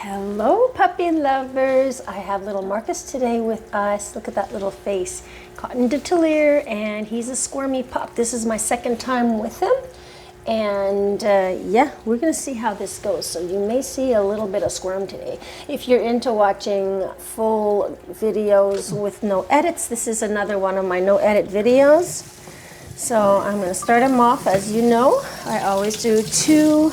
Hello puppy lovers, I have little Marcus today with us. Look at that little face. COTON de Tulear, and he's a squirmy pup. This is my second time with him, and yeah, we're gonna see how this goes. So you may see a little bit of squirm today. If you're into watching full videos with no edits, this is another one of my no edit videos. So I'm gonna start him off. As you know, I always do 2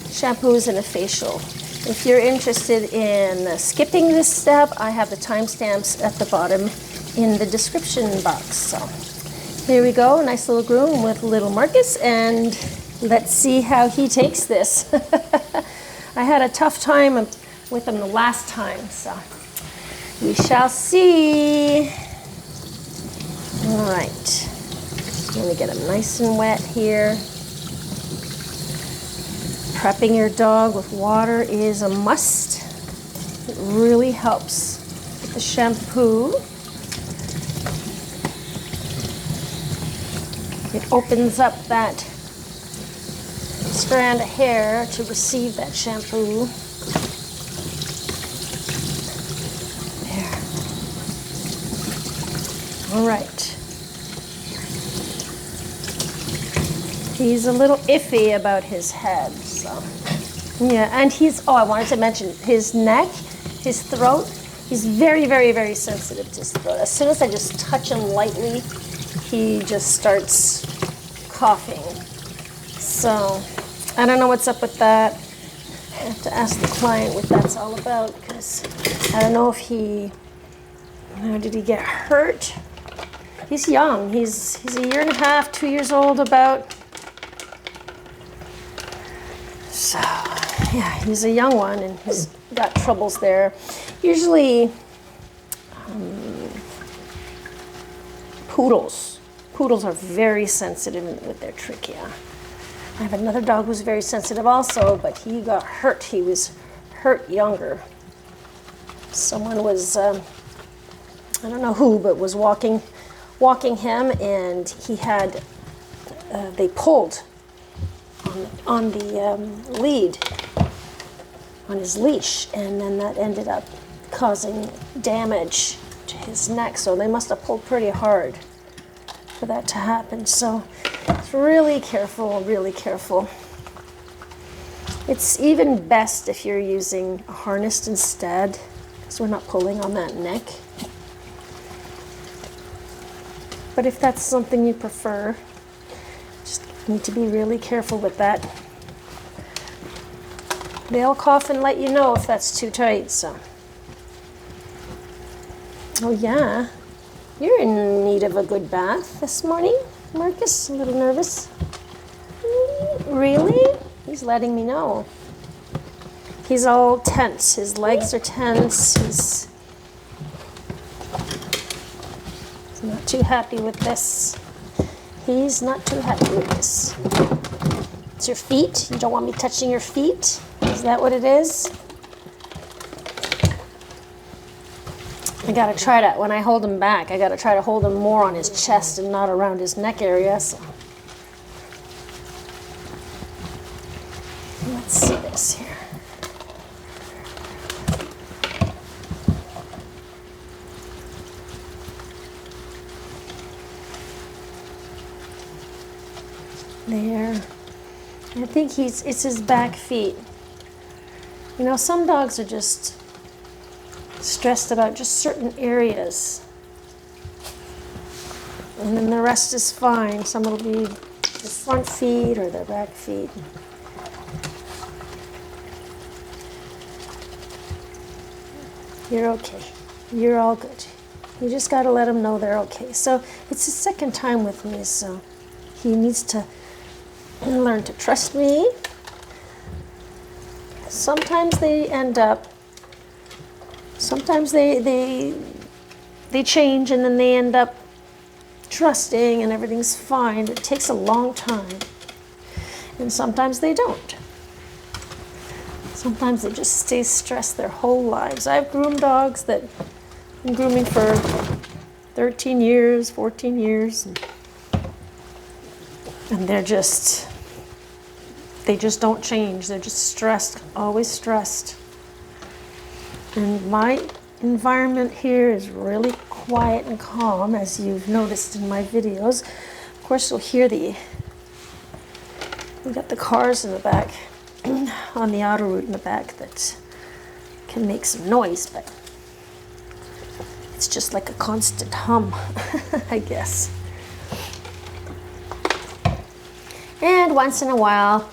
shampoos and a facial. If you're interested in skipping this step, I have the timestamps at the bottom in the description box. So here we go, nice little groom with little Marcus, and let's see how he takes this. I had a tough time with him the last time, so we shall see. All right, let me get him nice and wet here. Prepping your dog with water is a must. It really helps with the shampoo. It opens up that strand of hair to receive that shampoo. There. All right. He's a little iffy about his head, so yeah. And oh, I wanted to mention his neck, his throat. He's very, very, very sensitive to his throat. As soon as I just touch him lightly, he just starts coughing. So I don't know what's up with that. I have to ask the client what that's all about, because I don't know if did he get hurt? He's young. He's a year and a half, 2 years old about. So, yeah, he's a young one, and he's got troubles there. Usually, poodles are very sensitive with their trachea. I have another dog who's very sensitive also, but he got hurt. He was hurt younger. Someone was, I don't know who, but was walking him, and he had, they pulled on the lead, on his leash, and then that ended up causing damage to his neck. So they must have pulled pretty hard for that to happen. So it's really careful, really careful. It's even best if you're using a harness instead, because we're not pulling on that neck. But if that's something you prefer, need to be really careful with that. They'll cough and let you know if that's too tight. So, oh yeah, you're in need of a good bath this morning, Marcus. A little nervous. Really? He's letting me know. He's all tense. His legs are tense. He's not too happy with this. He's not too happy with this. It's your feet. You don't want me touching your feet? Is that what it is? I gotta try to, when I hold him back, I gotta try to hold him more on his chest and not around his neck area. So let's see this here. There. I think it's his back feet. You know, some dogs are just stressed about just certain areas, and then the rest is fine. Some will be the front feet or the back feet. You're okay. You're all good. You just got to let them know they're okay. So it's his second time with me, so he needs to learn to trust me. Sometimes they change, and then they end up trusting and everything's fine. It takes a long time. And sometimes they don't. Sometimes they just stay stressed their whole lives. I've groomed dogs that I've been grooming for 13 years, 14 years. And they just don't change. They're just stressed, always stressed. And my environment here is really quiet and calm, as you've noticed in my videos. Of course, you'll hear we got the cars in the back, on the outer route in the back, that can make some noise, but it's just like a constant hum, I guess. And once in a while,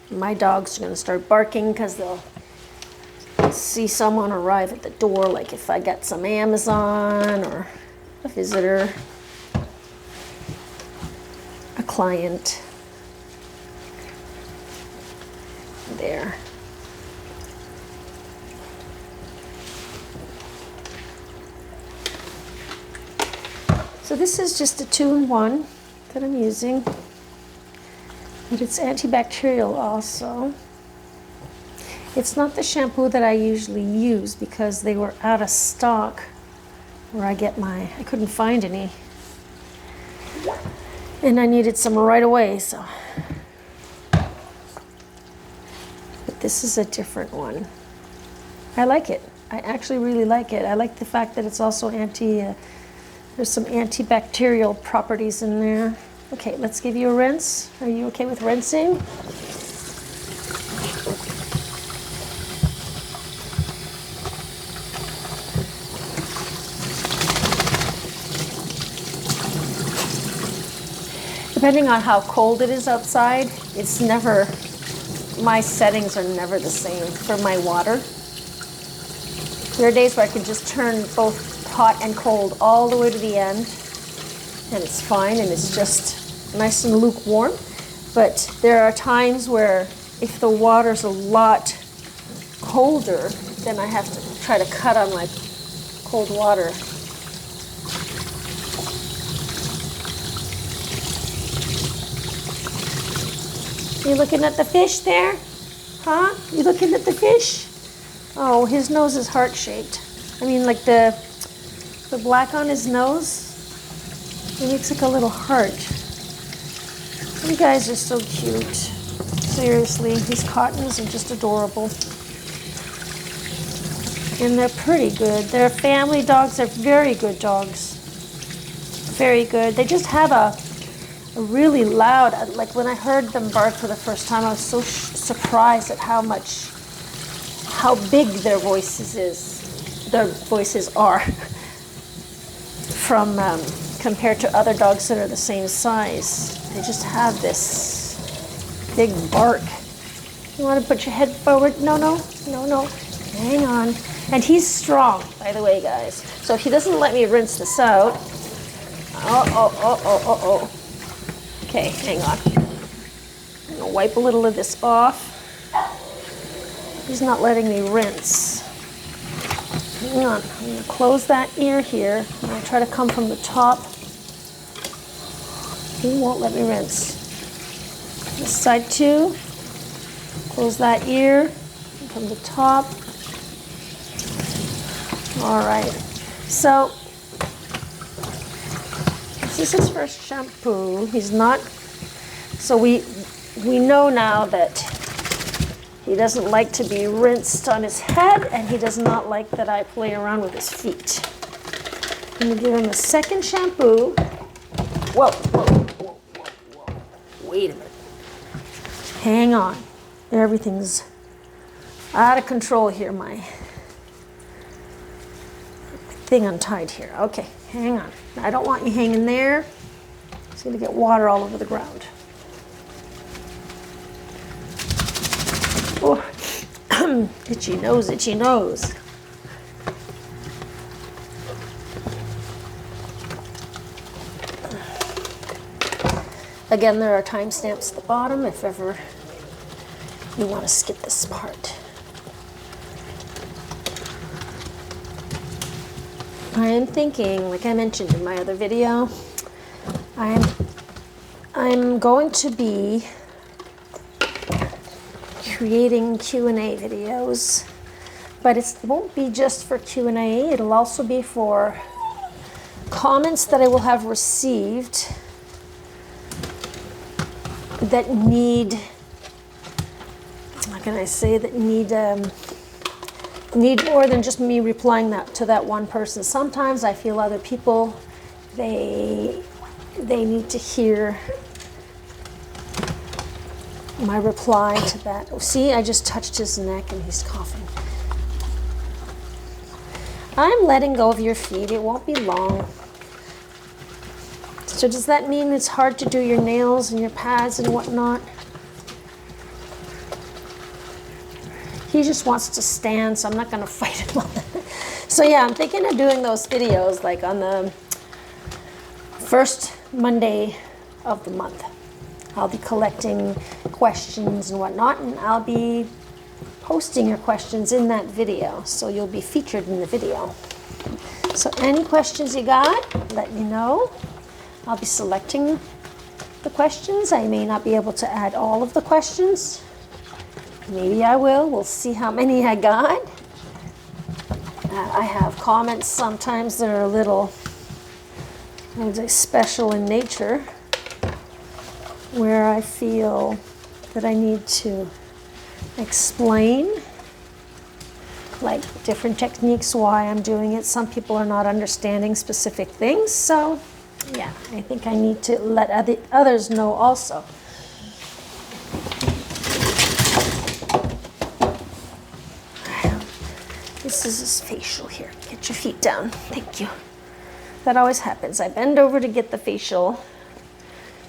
my dogs are going to start barking because they'll see someone arrive at the door, like if I get some Amazon or a visitor, a client. There. So this is just a 2-in-1 that I'm using, but it's antibacterial also. It's not the shampoo that I usually use because they were out of stock where I get I couldn't find any. And I needed some right away, so. But this is a different one. I like it. I actually really like it. I like the fact that it's also there's some antibacterial properties in there. Okay, let's give you a rinse. Are you okay with rinsing? Depending on how cold it is outside, my settings are never the same for my water. There are days where I can just turn both hot and cold all the way to the end, and it's fine, and it's just nice and lukewarm. But there are times where if the water's a lot colder, then I have to try to cut on my cold water. You looking at the fish there? Huh? You looking at the fish? Oh, his nose is heart-shaped. I mean, like the black on his nose, it looks like a little heart. You guys are so cute. Seriously, these cottons are just adorable. And they're pretty good. They're family dogs. They're very good dogs. Very good. They just have a really loud, like when I heard them bark for the first time, I was so surprised at how big their voices are from compared to other dogs that are the same size. They just have this big bark. You want to put your head forward? No. Hang on. And he's strong, by the way, guys. So if he doesn't let me rinse this out, okay, hang on. I'm gonna wipe a little of this off. He's not letting me rinse. Hang on, I'm gonna close that ear here. I'm gonna try to come from the top. He won't let me rinse. This side too. Close that ear from the top. All right, so this is his first shampoo. He's not, so we know now that he doesn't like to be rinsed on his head, and he does not like that I play around with his feet. I'm gonna give him a second shampoo. Whoa. Wait a minute. Hang on. Everything's out of control here. My thing untied here. Okay, hang on. I don't want you hanging there. It's gonna get water all over the ground. Oh, itchy nose, itchy nose. Again, there are timestamps at the bottom if ever you want to skip this part. I am thinking, like I mentioned in my other video, I'm going to be creating Q&A videos, but it won't be just for Q&A. It'll also be for comments that I will have received that need, how can I say, that need more than just me replying that to that one person. Sometimes I feel other people, they need to hear my reply to that. Oh, see, I just touched his neck and he's coughing. I'm letting go of your feet. It won't be long. So does that mean it's hard to do your nails and your pads and whatnot? He just wants to stand, so I'm not going to fight him on that. So yeah, I'm thinking of doing those videos like on the first Monday of the month. I'll be collecting questions and whatnot, and I'll be posting your questions in that video, so you'll be featured in the video. So any questions you got, let me know. I'll be selecting the questions. I may not be able to add all of the questions. Maybe I will. We'll see how many I got. I have comments sometimes that are a little, I would say, special in nature, where I feel that I need to explain, like different techniques, why I'm doing it. Some people are not understanding specific things, so yeah, I think I need to let others know also. This is his facial here. Get your feet down. Thank you. That always happens. I bend over to get the facial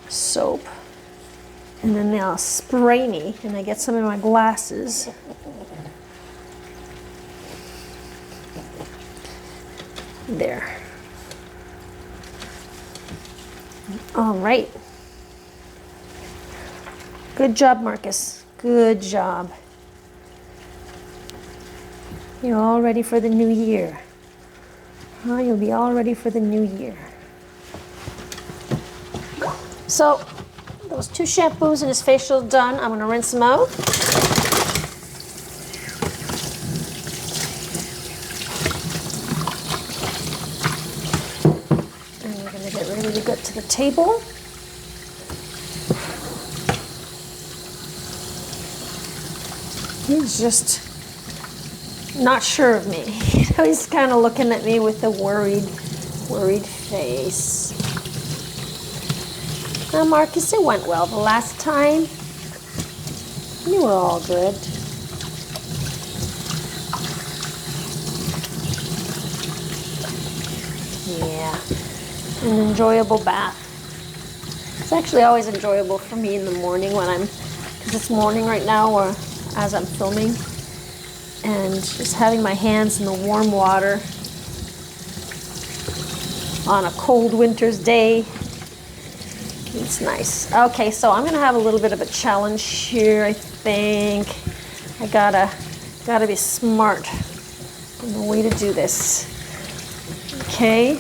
soap, and then they'll spray me, and I get some in my glasses. There. All right. Good job, Marcus. Good job. You're all ready for the new year. Oh, you'll be all ready for the new year. So, those two shampoos and his facial done. I'm going to rinse them out. And we're going to get ready to go to the table. He's just not sure of me. He's kind of looking at me with a worried face. Now, Marcus, it went well the last time. You were all good. Yeah, an enjoyable bath. It's actually always enjoyable for me in the morning when because it's morning right now, or as I'm filming, and just having my hands in the warm water on a cold winter's day. It's nice. Okay, so I'm gonna have a little bit of a challenge here. I think I gotta be smart in the way to do this. Okay,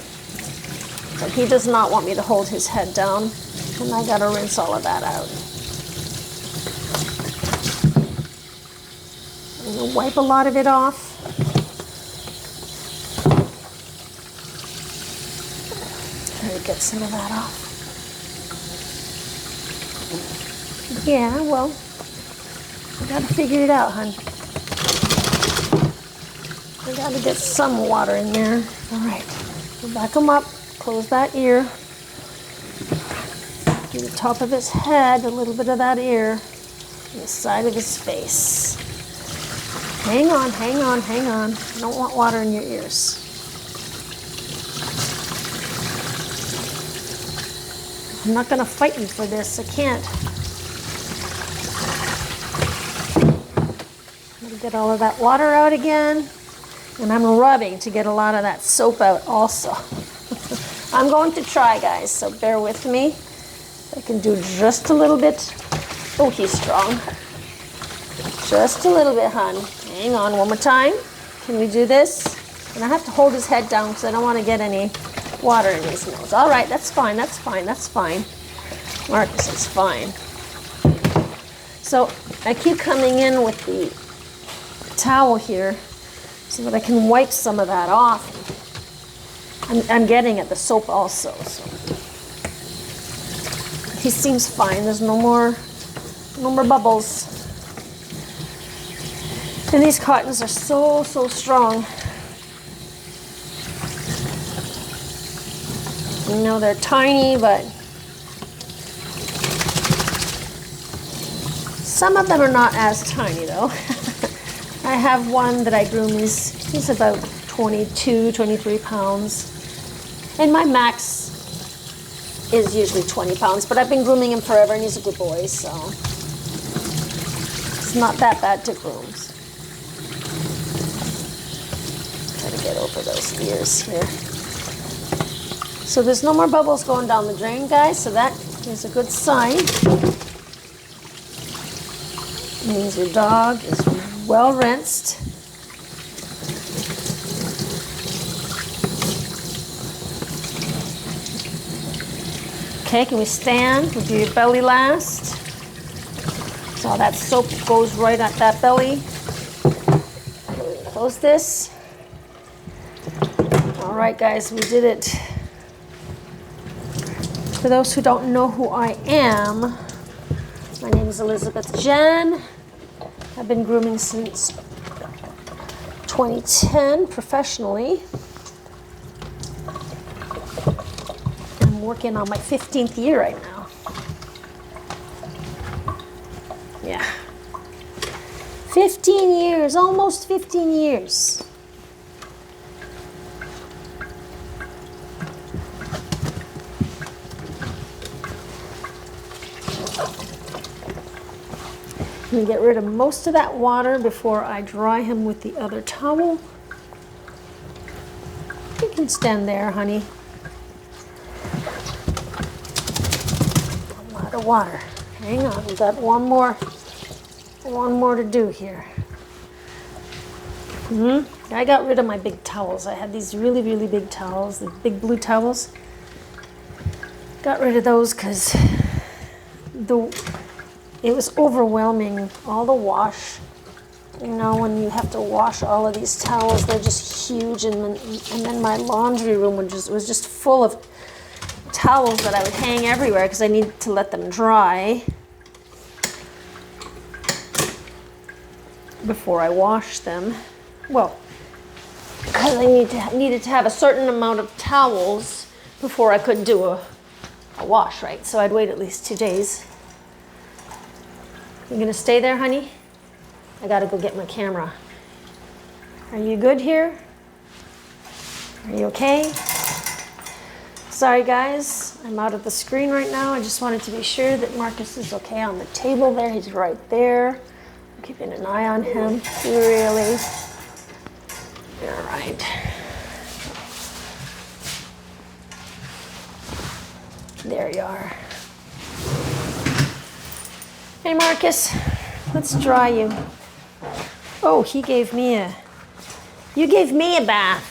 but he does not want me to hold his head down, and I gotta rinse all of that out. I'm gonna wipe a lot of it off. Try to get some of that off. Yeah, well, I gotta figure it out, hon. I gotta get some water in there. All right, we'll back him up, close that ear. Do the top of his head, a little bit of that ear, and the side of his face. Hang on, hang on, hang on. I don't want water in your ears. I'm not gonna fight you for this, I can't. Get all of that water out again, and I'm rubbing to get a lot of that soap out also. I'm going to try, guys, so bear with me. I can do just a little bit. Oh, he's strong. Just a little bit, hon. Hang on, one more time. Can we do this? And I have to hold his head down because I don't want to get any water in his nose. All right, that's fine, that's fine, that's fine. Marcus, it's fine. So I keep coming in with the towel here so that I can wipe some of that off. I'm getting at the soap also. So. He seems fine. There's no more bubbles. And these cottons are so, so strong. You know, they're tiny, but some of them are not as tiny though. I have one that I groom, he's about 22, 23 pounds. And my max is usually 20 pounds, but I've been grooming him forever and he's a good boy, so it's not that bad to groom. Try to get over those ears here. So there's no more bubbles going down the drain, guys, so that is a good sign. It means your dog is well rinsed. Okay, can we stand? We'll do your belly last. So all that soap goes right at that belly. Close this. All right, guys, we did it. For those who don't know who I am, my name is Elizabeth Jenn. I've been grooming since 2010 professionally. I'm working on my 15th year right now. Yeah. 15 years, almost 15 years. I'm going to get rid of most of that water before I dry him with the other towel. You can stand there, honey. A lot of water. Hang on, we've got one more to do here. I got rid of my big towels. I had these really, really big towels, the big blue towels. Got rid of those because it was overwhelming, all the wash. You know, when you have to wash all of these towels, they're just huge. And then my laundry room was just full of towels that I would hang everywhere because I needed to let them dry before I wash them. Well, because I needed to have a certain amount of towels before I could do a wash, right? So I'd wait at least 2 days. You gonna stay there, honey? I gotta go get my camera. Are you good here? Are you okay? Sorry guys, I'm out of the screen right now. I just wanted to be sure that Marcus is okay on the table there. He's right there. I'm keeping an eye on him, really. All right. There you are. Hey Marcus, let's dry you. Oh, you gave me a bath.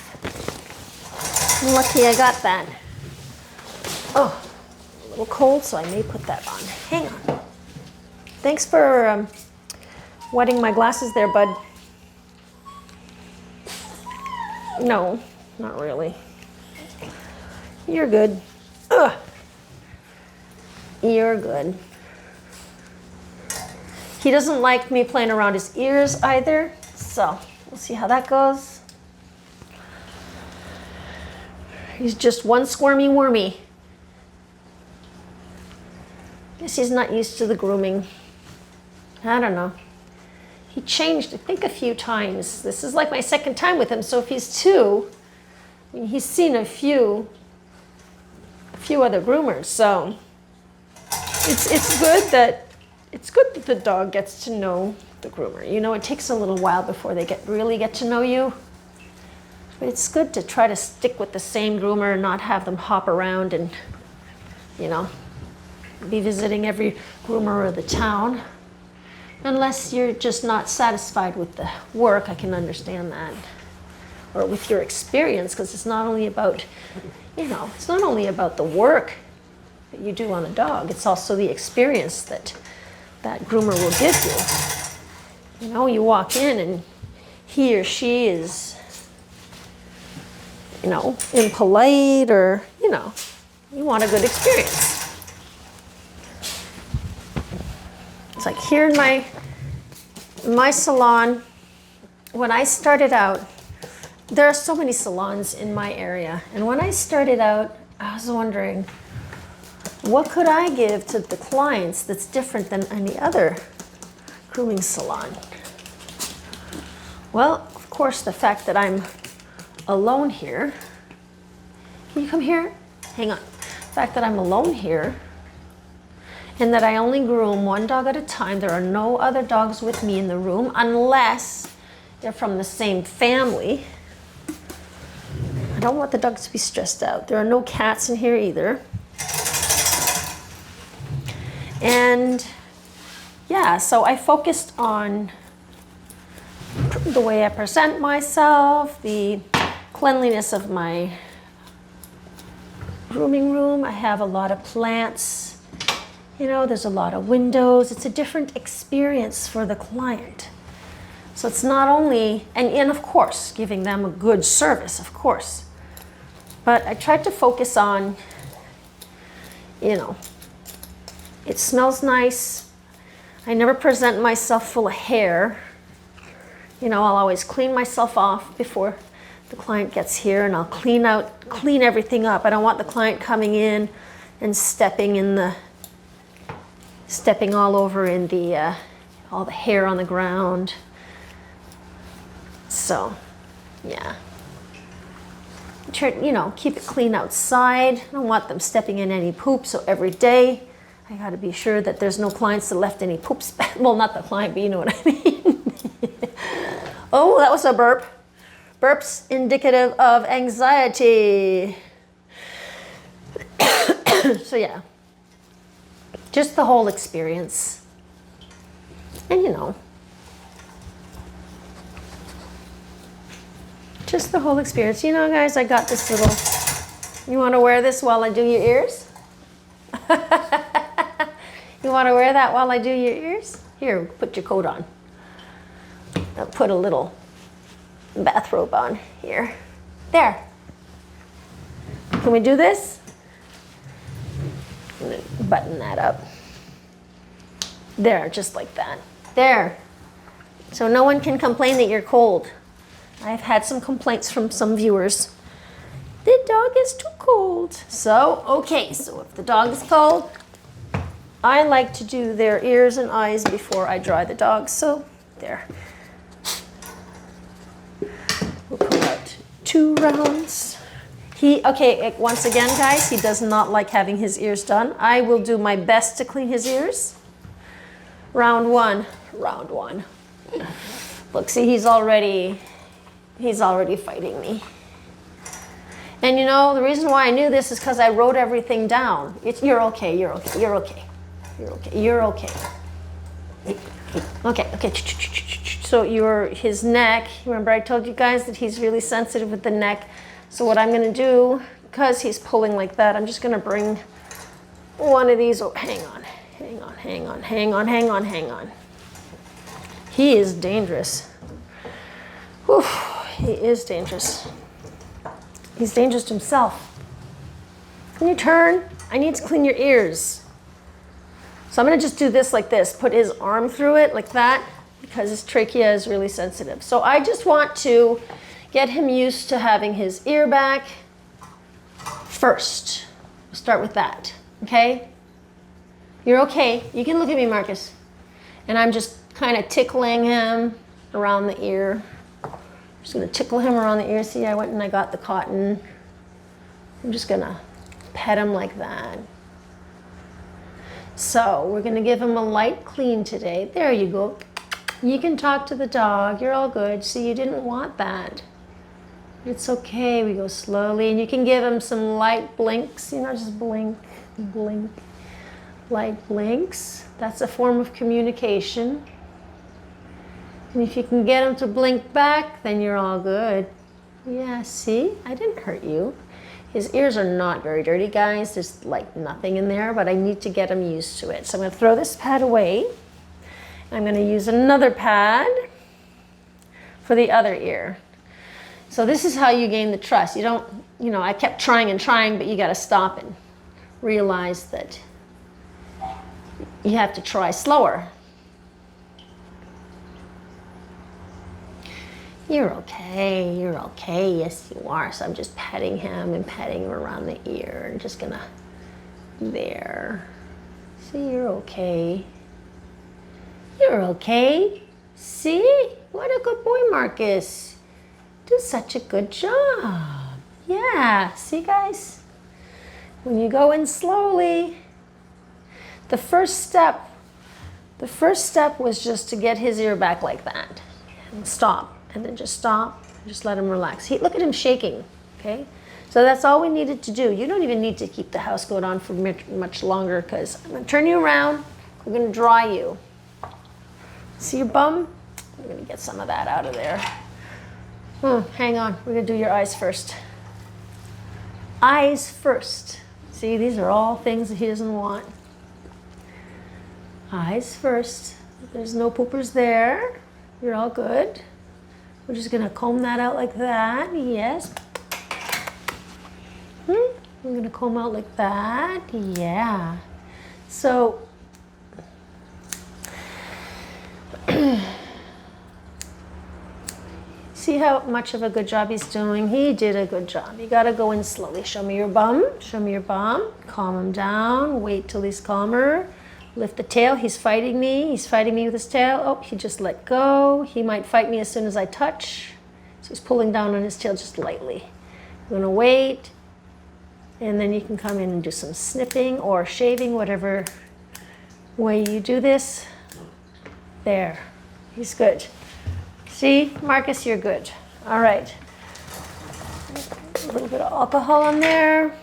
I'm lucky I got that. Oh, a little cold, so I may put that on. Hang on. Thanks for wetting my glasses there, bud. No, not really. You're good. Ugh. You're good. He doesn't like me playing around his ears either, so we'll see how that goes. He's just one squirmy wormy. Guess he's not used to the grooming. I don't know. He changed, I think, a few times. This is like my second time with him, so if he's 2, I mean, he's seen a few other groomers, so it's good that the dog gets to know the groomer. You know, it takes a little while before they really get to know you. But it's good to try to stick with the same groomer and not have them hop around and, you know, be visiting every groomer of the town. Unless you're just not satisfied with the work, I can understand that. Or with your experience, because it's not only about, you know, it's not only about the work that you do on a dog, it's also the experience that groomer will give you. You know, you walk in and he or she is, you know, impolite, or, you know, you want a good experience. It's like here in my salon, when I started out, there are so many salons in my area. And when I started out, I was wondering, what could I give to the clients that's different than any other grooming salon? Well, of course, the fact that I'm alone here. Can you come here? Hang on. The fact that I'm alone here and that I only groom one dog at a time. There are no other dogs with me in the room unless they're from the same family. I don't want the dogs to be stressed out. There are no cats in here either. And yeah, so I focused on the way I present myself, the cleanliness of my grooming room. I have a lot of plants. You know, there's a lot of windows. It's a different experience for the client. So it's not only, and of course, giving them a good service, of course. But I tried to focus on, you know, it smells nice. I never present myself full of hair. You know, I'll always clean myself off before the client gets here, and I'll clean everything up. I don't want the client coming in and stepping all over in the, all the hair on the ground. So, yeah. You know, keep it clean outside. I don't want them stepping in any poop, so every day I gotta be sure that there's no clients that left any poops. Well, not the client, but you know what I mean. Oh, that was a burp. Burp's indicative of anxiety. So yeah, just the whole experience. And you know, just the whole experience. You know, guys, I got this little, you want to wear this while I do your ears? You want to wear that while I do your ears? Here, put your coat on. I'll put a little bathrobe on here. There. Can we do this? I'm gonna button that up. There, just like that. There. So no one can complain that you're cold. I've had some complaints from some viewers. The dog is too cold. So, okay, so if the dog is cold, I like to do their ears and eyes before I dry the dog. So, there. We'll pull out 2 rounds. Okay, once again, guys, he does not like having his ears done. I will do my best to clean his ears. Round 1. Look, see, he's already fighting me. And you know, the reason why I knew this is because I wrote everything down. You're okay. Okay. So his neck, remember I told you guys that he's really sensitive with the neck. So what I'm gonna do, because he's pulling like that, I'm just gonna bring one of these, hang on. He is dangerous. Whew, he is dangerous. He's dangerous to himself. Can you turn? I need to clean your ears. So I'm gonna just do this like this, put his arm through it like that, because his trachea is really sensitive. So I just want to get him used to having his ear back first. We'll start with that, okay? You're okay. You can look at me, Marcus. And I'm just kind of tickling him around the ear. Just gonna tickle him around the ear. See, I went and I got the cotton. I'm just gonna pet him like that. So we're gonna give him a light clean today. There you go. You can talk to the dog. You're all good. See, you didn't want that. It's okay. We go slowly, and you can give him some light blinks. You know, just blink, blink, light blinks. That's a form of communication. And if you can get him to blink back, then you're all good. Yeah, see? I didn't hurt you. His ears are not very dirty, guys. There's like nothing in there, but I need to get him used to it. So I'm gonna throw this pad away. I'm gonna use another pad for the other ear. So this is how you gain the trust. You don't, you know, I kept trying and trying, but you gotta stop and realize that you have to try slower. You're okay, you're okay. Yes, you are. So I'm just petting him and petting him around the ear and just gonna, there. See, you're okay. You're okay. See? What a good boy, Marcus. Do such a good job. Yeah, see guys? When you go in slowly, the first step was just to get his ear back like that and stop, and then just stop, and just let him relax. Look at him shaking, okay? So that's all we needed to do. You don't even need to keep the house coat on for much longer, because I'm gonna turn you around, we're gonna dry you. See your bum? I'm gonna get some of that out of there. Hang on, we're gonna do your eyes first. Eyes first. See, these are all things that he doesn't want. Eyes first. There's no poopers there. You're all good. We're just gonna comb that out like that. Yes. We're gonna comb out like that. Yeah. So, see how much of a good job he's doing? He did a good job. You gotta go in slowly. Show me your bum. Show me your bum. Calm him down. Wait till he's calmer. Lift the tail. He's fighting me. He's fighting me with his tail. Oh, he just let go. He might fight me as soon as I touch. So he's pulling down on his tail just lightly. I'm gonna wait. And then you can come in and do some snipping or shaving, whatever way you do this. There. He's good. See, Marcus, you're good. All right. A little bit of alcohol on there.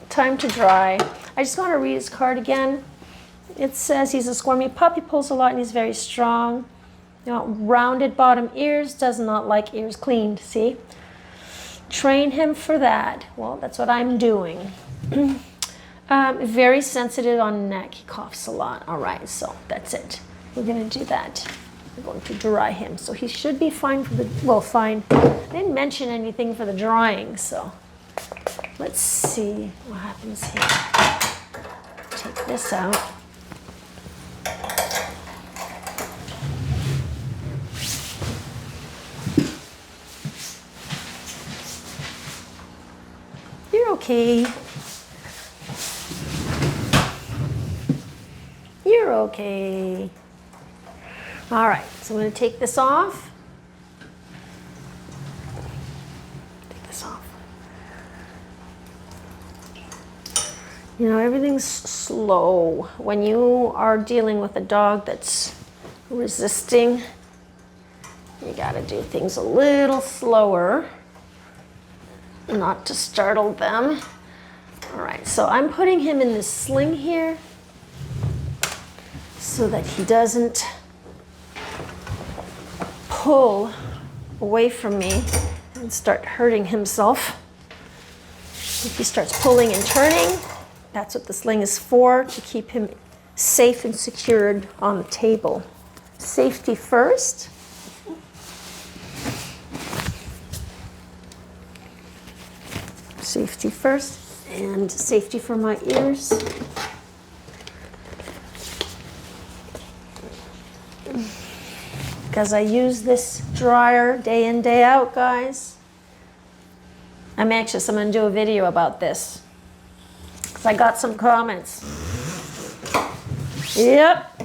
Time to dry. I just want to read his card again. It says he's a squirmy pup. He pulls a lot and he's very strong. You know, rounded bottom ears, does not like ears cleaned. See? Train him for that. Well, that's what I'm doing. Very sensitive on neck. He coughs a lot. All right, so that's it. We're going to do that. We're going to dry him. So he should be fine for the, well, fine. I didn't mention anything for the drying, so let's see what happens here. Take this out. You're okay. You're okay. All right, so I'm going to take this off. Take this off. You know, everything's slow. When you are dealing with a dog that's resisting, you got to do things a little slower, not to startle them. All right, so I'm putting him in this sling here so that he doesn't pull away from me and start hurting himself. If he starts pulling and turning, that's what the sling is for, to keep him safe and secured on the table. Safety first. Safety first, and safety for my ears. Because I use this dryer day in, day out, guys. I'm anxious. I'm going to do a video about this, because I got some comments. Yep.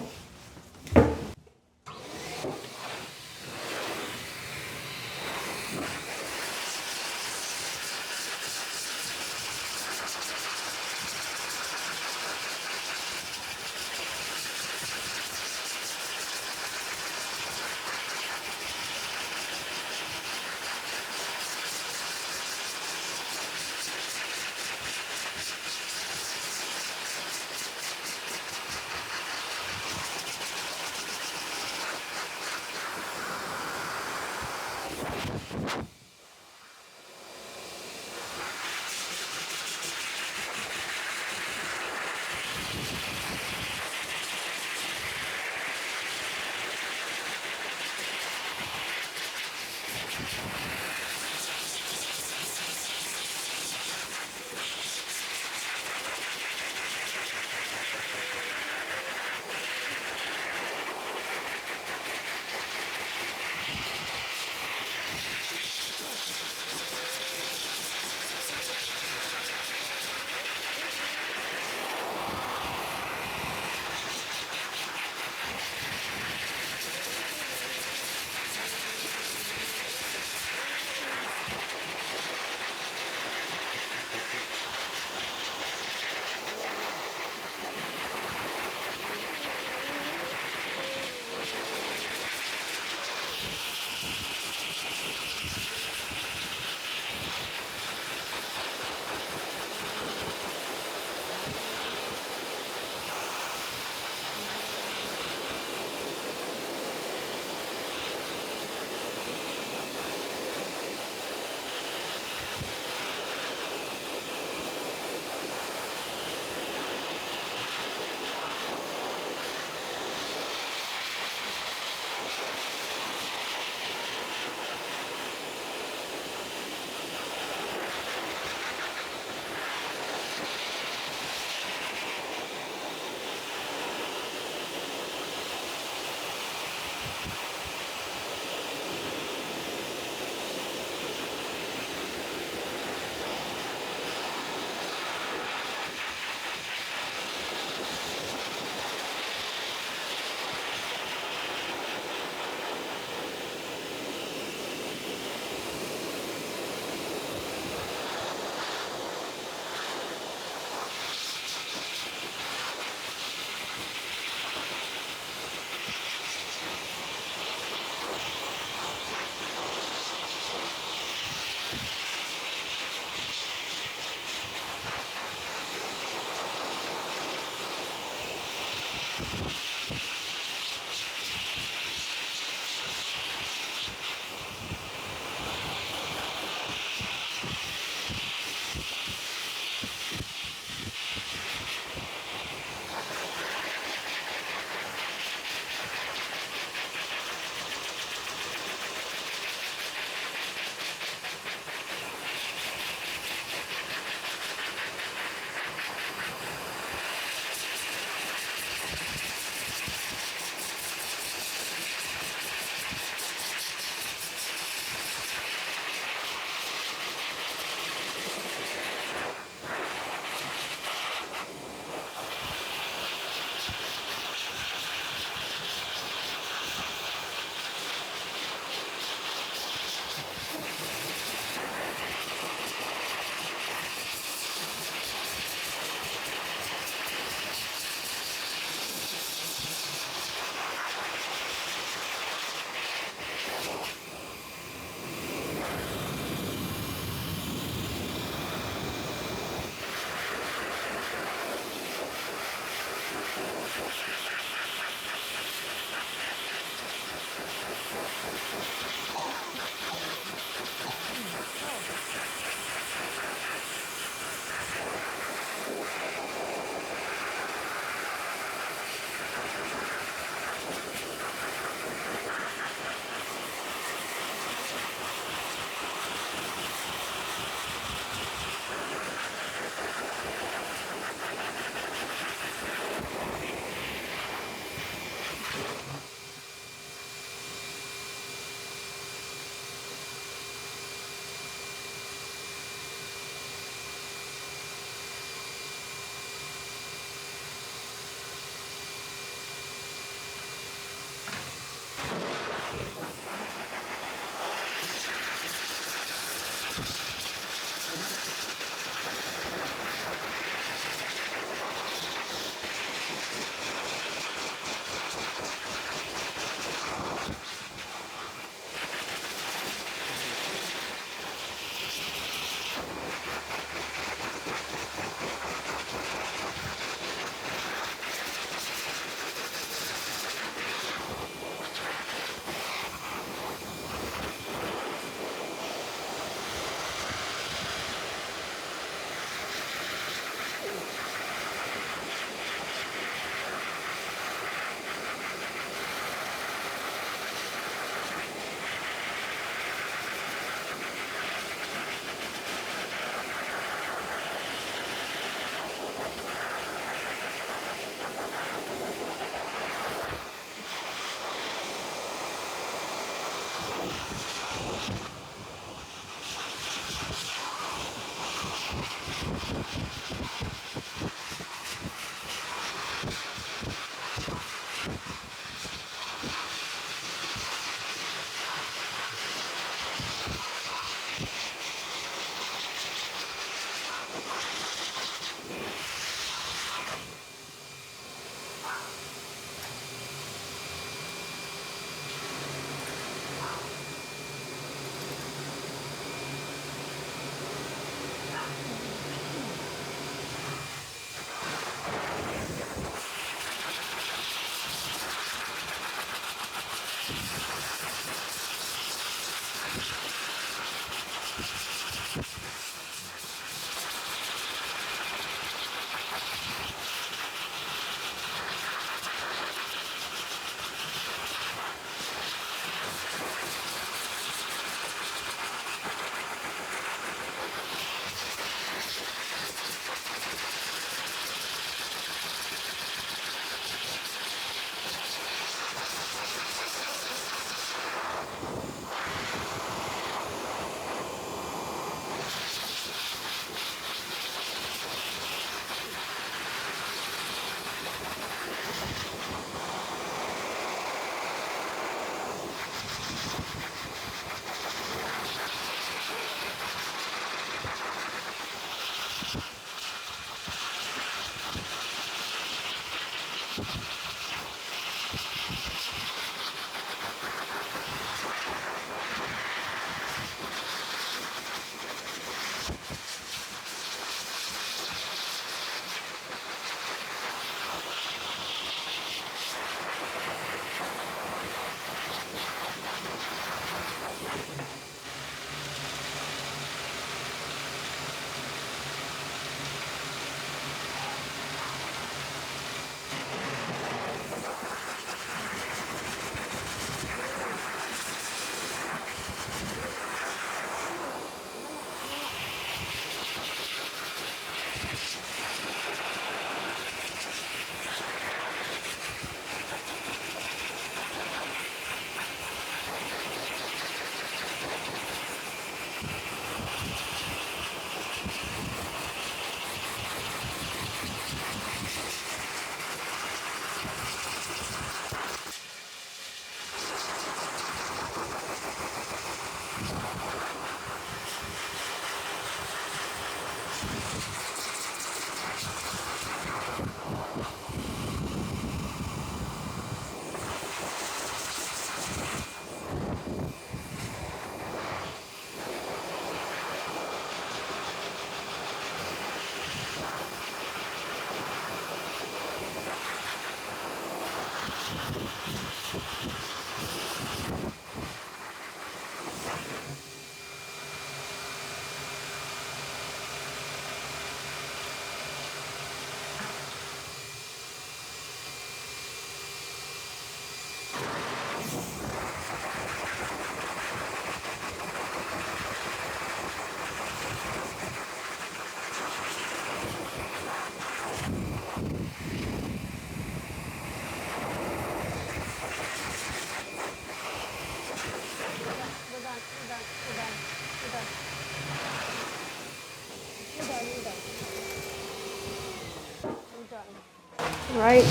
Right.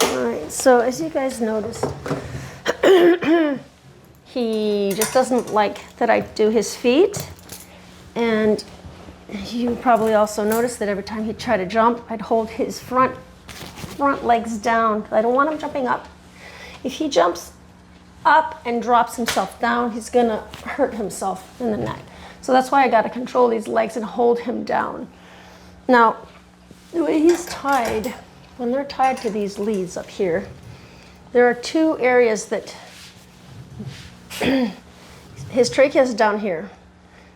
All right. So as you guys noticed, he just doesn't like that I do his feet. And you probably also noticed that every time he'd try to jump, I'd hold his front legs down. I don't want him jumping up. If he jumps up and drops himself down, he's gonna hurt himself in the neck. So that's why I gotta control these legs and hold him down. Now, the way he's tied, when they're tied to these leads up here, there are two areas that his trachea is down here.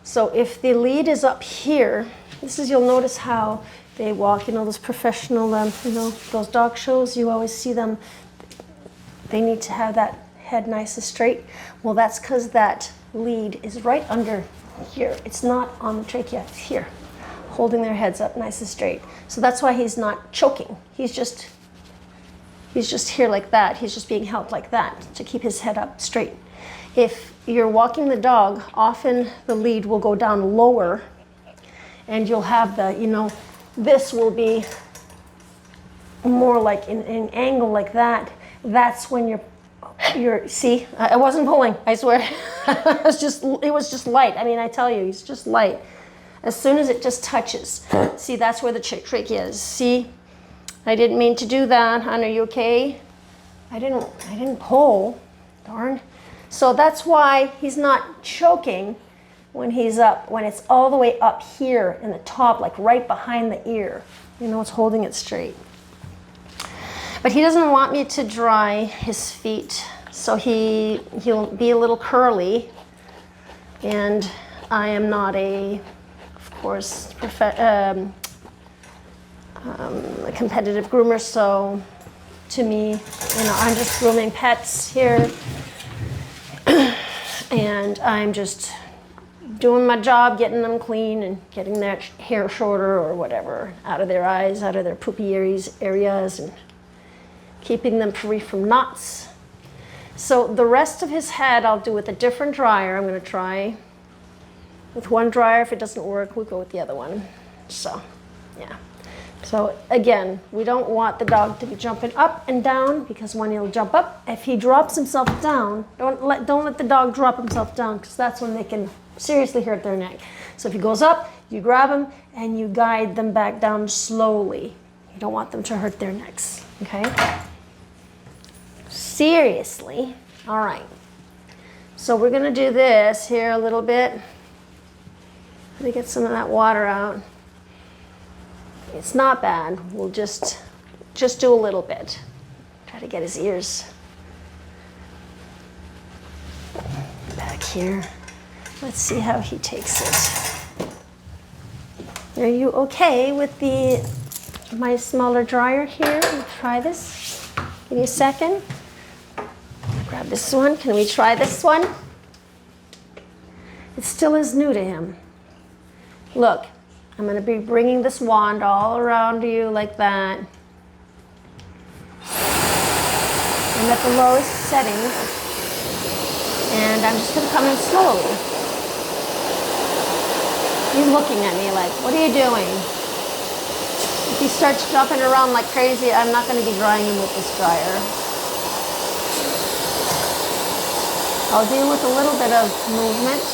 So if the lead is up here, this is, you'll notice how they walk, you know, those professional, you know, those dog shows, you always see them, they need to have that head nice and straight. Well, that's because that lead is right under here. It's not on the trachea, it's here, holding their heads up nice and straight. So that's why he's not choking. He's just here like that. He's just being held like that to keep his head up straight. If you're walking the dog, often the lead will go down lower and you'll have the, you know, this will be more like in an angle like that. That's when you're, see, I wasn't pulling, I swear. it was just light. I mean, I tell you, it's just light. As soon as it just touches, see, that's where the trachea is. See, I didn't mean to do that. Hon, are you okay? I didn't pull, darn. So that's why he's not choking when he's up, when it's all the way up here in the top, like right behind the ear. You know, it's holding it straight. But he doesn't want me to dry his feet, so he'll be a little curly. And I am not a, of course, a competitive groomer, so to me, you know, I'm just grooming pets here. And I'm just doing my job, getting them clean and getting their hair shorter or whatever, out of their eyes, out of their poopy areas, and keeping them free from knots. So the rest of his head I'll do with a different dryer. I'm going to try with one dryer. If it doesn't work, we'll go with the other one. So, yeah. So again, we don't want the dog to be jumping up and down, because when he'll jump up, if he drops himself down, don't let the dog drop himself down, because that's when they can seriously hurt their neck. So if he goes up, you grab him and you guide them back down slowly. You don't want them to hurt their necks, okay? Seriously. All right. So we're gonna do this here a little bit. Let me get some of that water out. It's not bad. We'll just do a little bit. Try to get his ears back here. Let's see how he takes it. Are you okay with my smaller dryer here? Try this. Give me a second. Grab this one. Can we try this one? It still is new to him. Look, I'm going to be bringing this wand all around you like that. I'm at the lowest setting, and I'm just going to come in slowly. He's looking at me like, what are you doing? If he starts jumping around like crazy, I'm not going to be drying him with this dryer. I'll deal with a little bit of movement.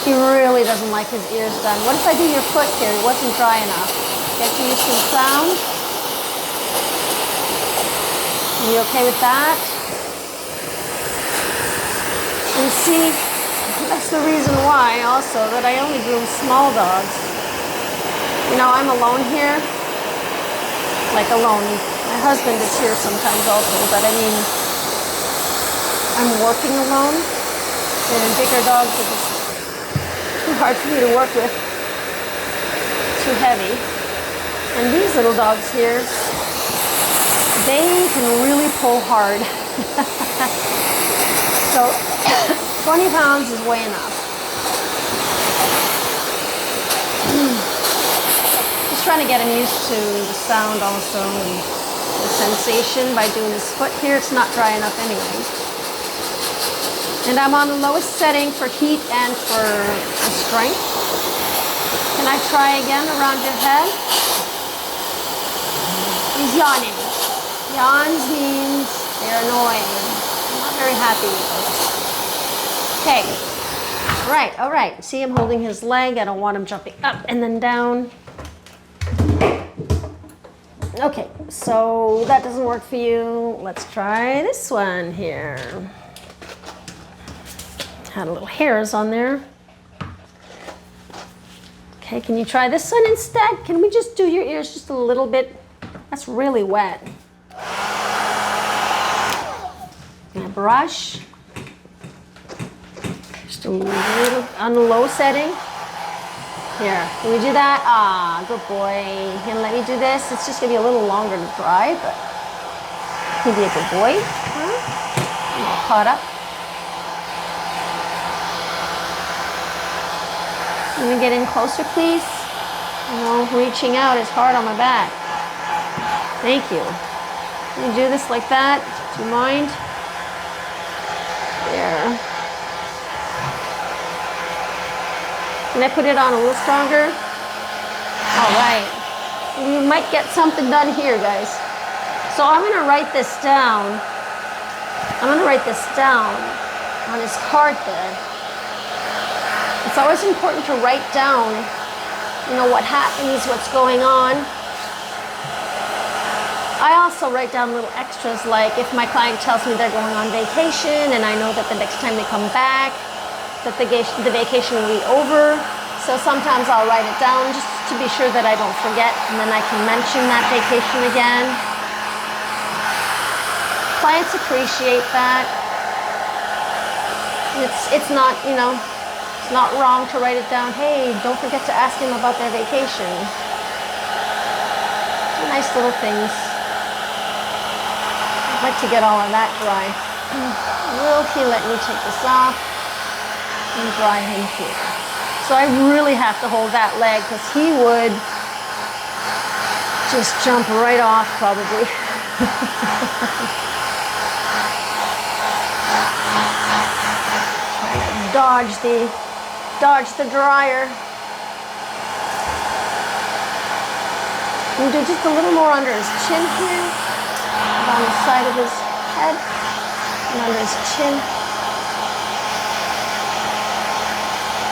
He really doesn't like his ears done. What if I do your foot here? It wasn't dry enough. Get you used to the sound. Are you okay with that? And see, that's the reason why also that I only groom small dogs. You know, I'm alone here. Like alone. My husband is here sometimes also, but I mean, I'm working alone. And bigger dogs are just too hard for me to work with. Too heavy. And these little dogs here, they can really pull hard. So 20 pounds is way enough. Just trying to get him used to the sound also and the sensation by doing his foot here. It's not dry enough anyway. And I'm on the lowest setting for heat and for strength. Can I try again around your head? He's yawning. Yawns means they're annoying. I'm not very happy with those. Okay. All right. See, I'm holding his leg. I don't want him jumping up and then down. Okay, so that doesn't work for you. Let's try this one here. Had a little hairs on there. Okay, can you try this one instead? Can we just do your ears just a little bit? That's really wet. And a brush. Just a little on the low setting. Here, can we do that? Ah, good boy. He'll let me do this. It's just gonna be a little longer to dry, but he'll be a good boy. Huh? I'm all caught up. Can you get in closer, please? You know, reaching out is hard on my back. Thank you. Can you do this like that? Do you mind? There. Can I put it on a little stronger? All right. We might get something done here, guys. So I'm going to write this down. I'm going to write this down on his card there. It's always important to write down, you know, what happens, what's going on. I also write down little extras, like if my client tells me they're going on vacation and I know that the next time they come back, that the vacation will be over. So sometimes I'll write it down just to be sure that I don't forget, and then I can mention that vacation again. Clients appreciate that. It's not, you know, it's not wrong to write it down. Hey, don't forget to ask them about their vacation. Nice little things. I'd like to get all of that dry. Will he let me take this off and dry him here? So I really have to hold that leg because he would just jump right off probably. Trying to dodge the dryer. And do just a little more under his chin here, on the side of his head, and under his chin.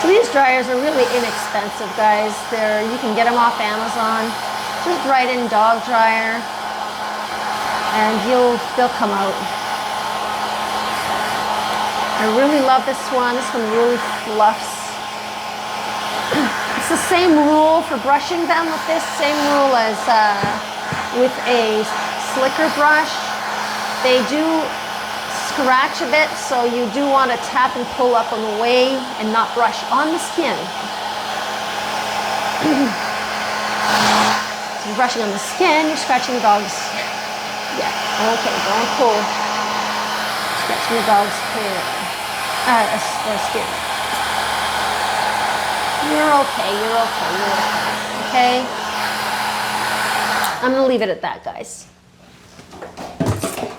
So these dryers are really inexpensive, guys. You can get them off Amazon. Just write in dog dryer, and they'll come out. I really love this one. This one really fluffs. It's the same rule for brushing them with this, same rule as with a slicker brush. They do scratch a bit, so you do want to tap and pull up on the way and not brush on the skin. So you're brushing on the skin, you're scratching the dog's. Yeah, okay, don't pull. Scratching the dog's hair, skin. You're okay, okay? I'm gonna leave it at that, guys.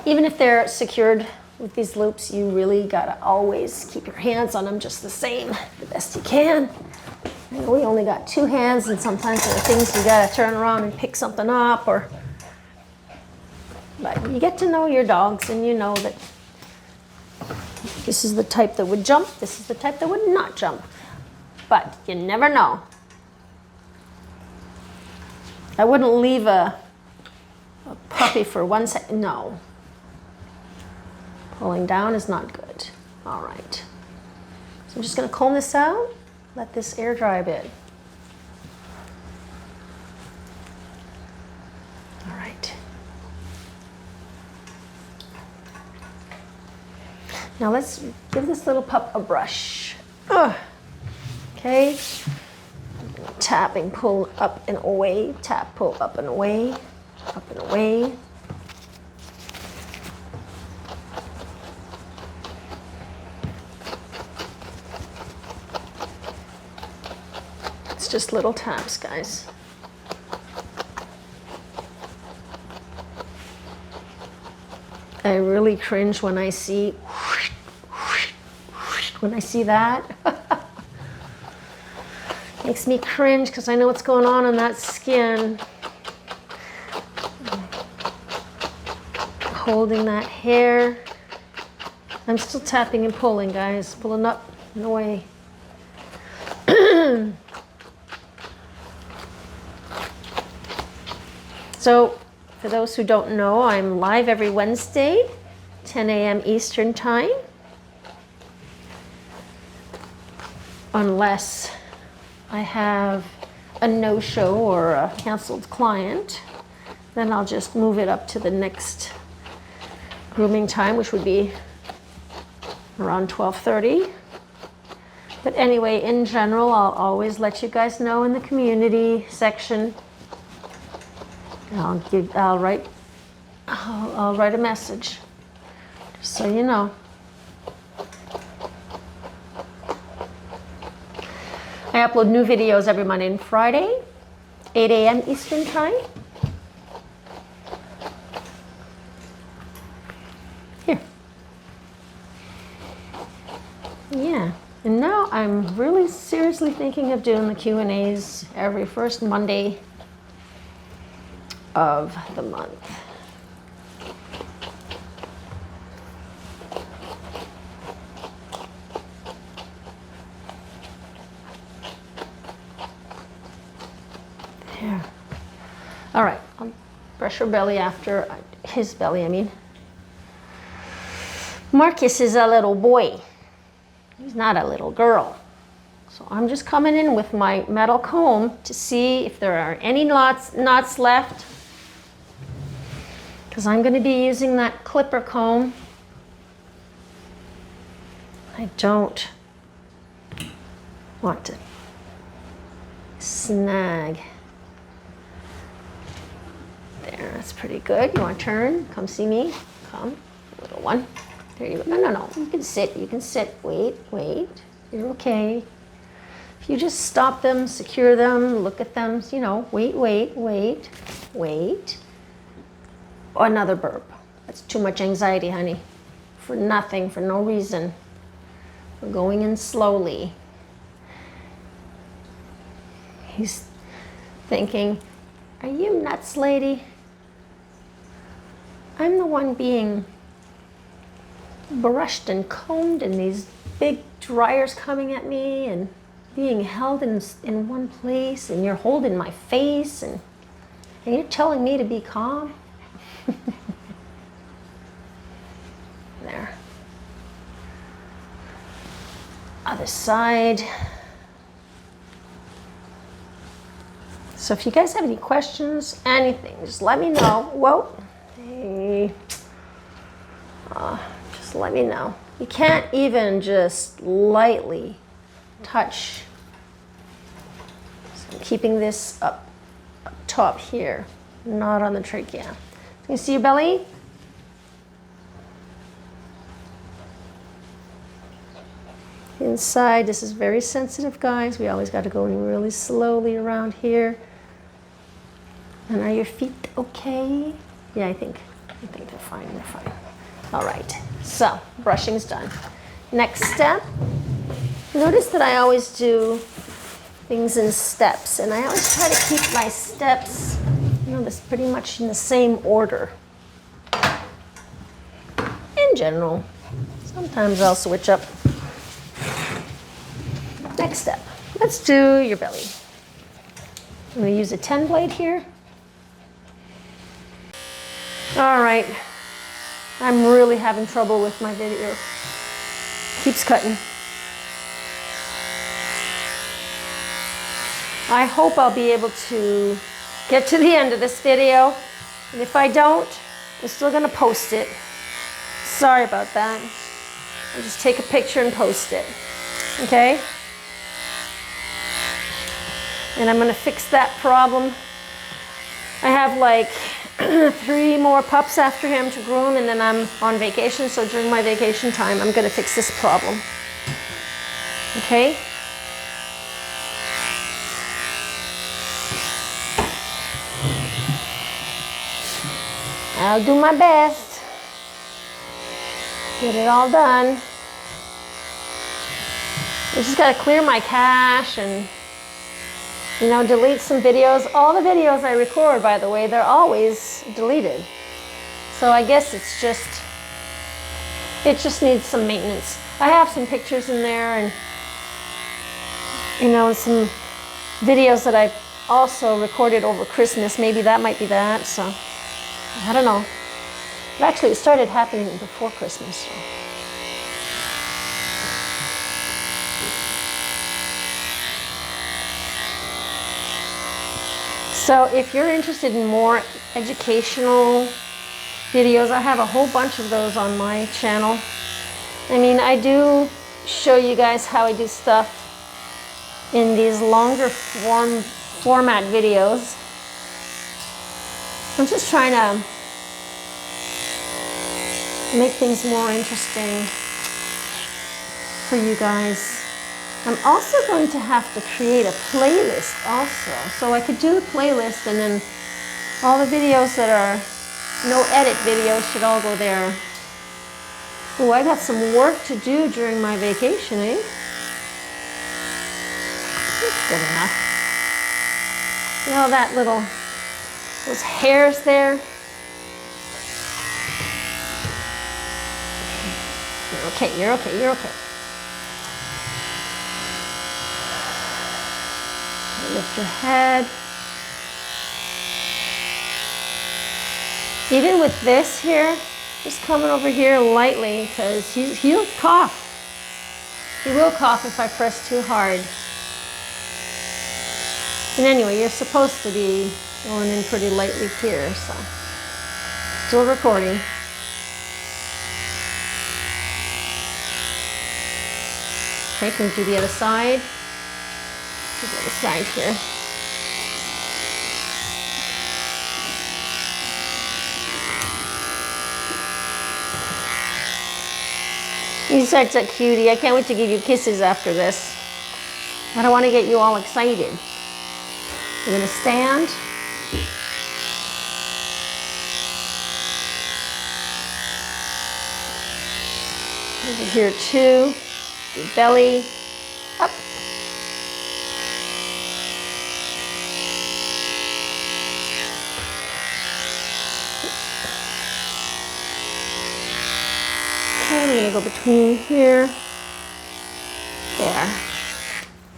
Even if they're secured with these loops, you really gotta always keep your hands on them just the same, the best you can. I know we only got two hands, and sometimes there are things you gotta turn around and pick something up, but you get to know your dogs, and you know that This is the type that would jump. This is the type that would not jump. But you never know. I wouldn't leave a puppy for 1 second. No. Pulling down is not good. All right. So I'm just going to comb this out. Let this air dry a bit. All right. Now let's give this little pup a brush. Ugh. Okay. Tapping, pull up and away. Tap, pull up and away. Up and away. It's just little taps, guys. I really cringe when I see that. Makes me cringe because I know what's going on that skin. Holding that hair. I'm still tapping and pulling, guys. Pulling up and away. So, for those who don't know, I'm live every Wednesday, 10 a.m. Eastern Time. Unless I have a no-show or a canceled client, then I'll just move it up to the next grooming time, which would be around 12:30. But anyway, in general, I'll always let you guys know in the community section. I'll write a message, just so you know. I upload new videos every Monday and Friday, 8 a.m. Eastern Time. Here. Yeah, and now I'm really seriously thinking of doing the Q&As every first Monday of the month. There. All right, I'll brush her belly after, his belly, I mean. Marcus is a little boy. He's not a little girl. So I'm just coming in with my metal comb to see if there are any knots left. Because I'm going to be using that clipper comb. I don't want to snag. There, that's pretty good. You want to turn? Come see me. Come, little one. There you go. No, no, no. You can sit. You can sit. Wait, wait. You're okay. If you just stop them, secure them, look at them, you know, wait, wait, wait, wait. Or another burp. That's too much anxiety, honey. For nothing, for no reason. We're going in slowly. He's thinking, are you nuts, lady? I'm the one being brushed and combed and these big dryers coming at me and being held in one place, and you're holding my face and you're telling me to be calm? There. Other side. So if you guys have any questions, anything, just let me know. Whoa. Hey. Just let me know. You can't even just lightly touch. So I'm keeping this up top here, not on the trachea. Can you see your belly? Inside, this is very sensitive, guys. We always got to go in really slowly around here. And are your feet okay? Yeah, I think they're fine. They're fine. All right. So brushing's done. Next step. Notice that I always do things in steps, and I always try to keep my steps, you know, this pretty much in the same order. In general, it's Sometimes I'll switch up. Next step, let's do your belly. I'm going to use a 10 blade here. All right, I'm really having trouble with my video. Keeps cutting. I hope I'll be able to get to the end of this video. And if I don't, I'm still going to post it. Sorry about that. I'll just take a picture and post it. Okay? And I'm going to fix that problem. I have like 3 more pups after him to groom, and then I'm on vacation. So during my vacation time, I'm going to fix this problem. Okay? I'll do my best. Get it all done. I just got to clear my cache and, you know, delete some videos. All the videos I record, by the way, they're always deleted. So I guess it just needs some maintenance. I have some pictures in there and, you know, some videos that I've also recorded over Christmas. Maybe that might be that, so I don't know. But actually, it started happening before Christmas. So if you're interested in more educational videos, I have a whole bunch of those on my channel. I mean, I do show you guys how I do stuff in these longer format videos. I'm just trying to make things more interesting for you guys. I'm also going to have to create a playlist also. So I could do the playlist and then all the videos that are no edit videos should all go there. Oh, I got some work to do during my vacation, eh? That's good enough. You know that little, those hairs there? You're okay, you're okay, you're okay. Lift your head. Even with this here, just coming over here lightly, because he'll cough. He will cough if I press too hard. And anyway, you're supposed to be going in pretty lightly here, so. Still recording. Okay, can we do the other side? Do the other side here. You're such a cutie. I can't wait to give you kisses after this. I don't want to get you all excited. You're going to stand. Over here too. Your belly up. Okay, I'm going to go between here. There.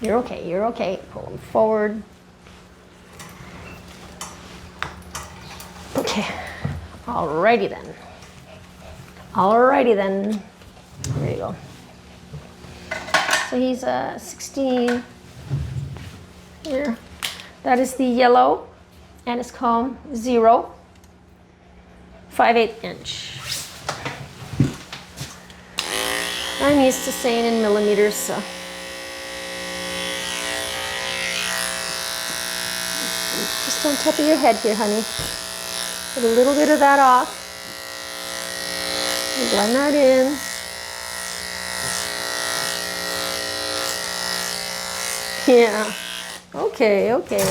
You're okay, you're okay. Pull them forward. Okay. Alrighty then. Alrighty then. There you go. So he's 16 here. That is the yellow, and it's called 0, 5/8 inch. I'm used to saying in millimeters, so. Just on top of your head here, honey. Put a little bit of that off. And blend that in. Yeah, okay, okay.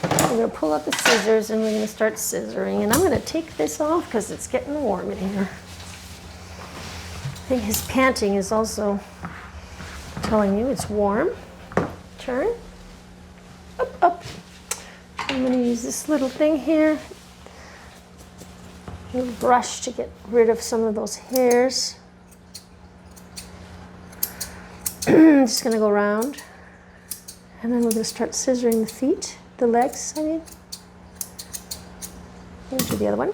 I'm gonna pull out the scissors and we're gonna start scissoring. And I'm gonna take this off because it's getting warm in here. I think his panting is also telling you it's warm. Turn, up, up. I'm gonna use this little thing here. A little brush to get rid of some of those hairs. I'm just gonna go around, and then we're gonna start scissoring the feet, the legs, I mean. Into the other one.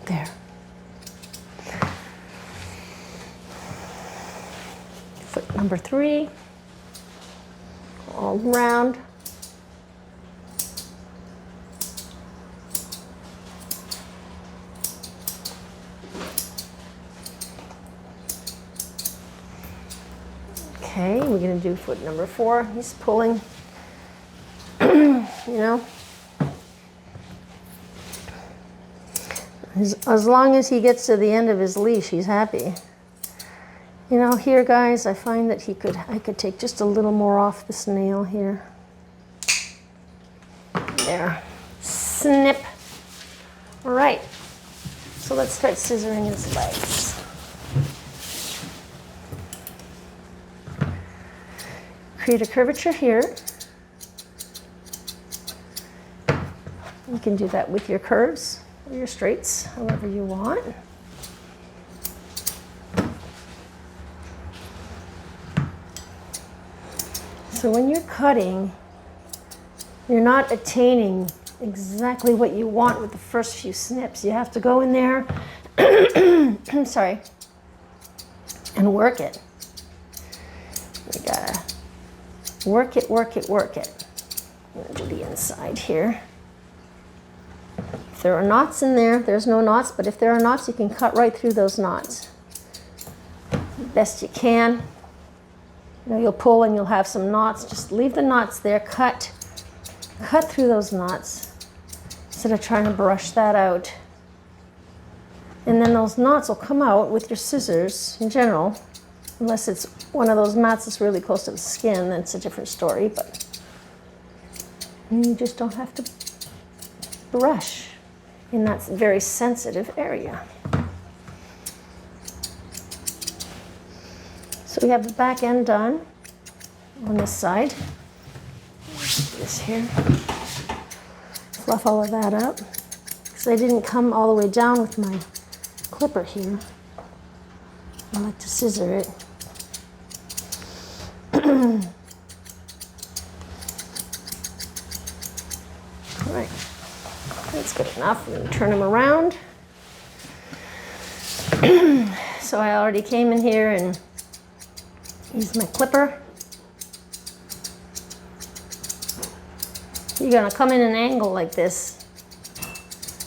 There. Foot number 3. All round. Okay, we're going to do foot number 4. He's pulling, you know. As long as he gets to the end of his leash, he's happy. You know, here, guys, I find that I could take just a little more off this nail here. There. Snip. All right. So let's start scissoring his legs. Create a curvature here. You can do that with your curves or your straights, however you want. So when you're cutting, you're not attaining exactly what you want with the first few snips. You have to go in there, sorry, and work it. You gotta work it, work it, work it. I'm gonna do the inside here. If there are knots in there, there's no knots, but if there are knots, you can cut right through those knots. Best you can. You know, you'll pull and you'll have some knots. Just leave the knots there, cut through those knots instead of trying to brush that out. And then those knots will come out with your scissors in general, unless it's one of those knots that's really close to the skin, then it's a different story, but you just don't have to brush in that very sensitive area. So we have the back end done on this side. This here. Fluff all of that up. Because I didn't come all the way down with my clipper here. I like to scissor it. All right, that's good enough. I'm going to turn them around. So I already came in here and used my clipper. You're going to come in an angle like this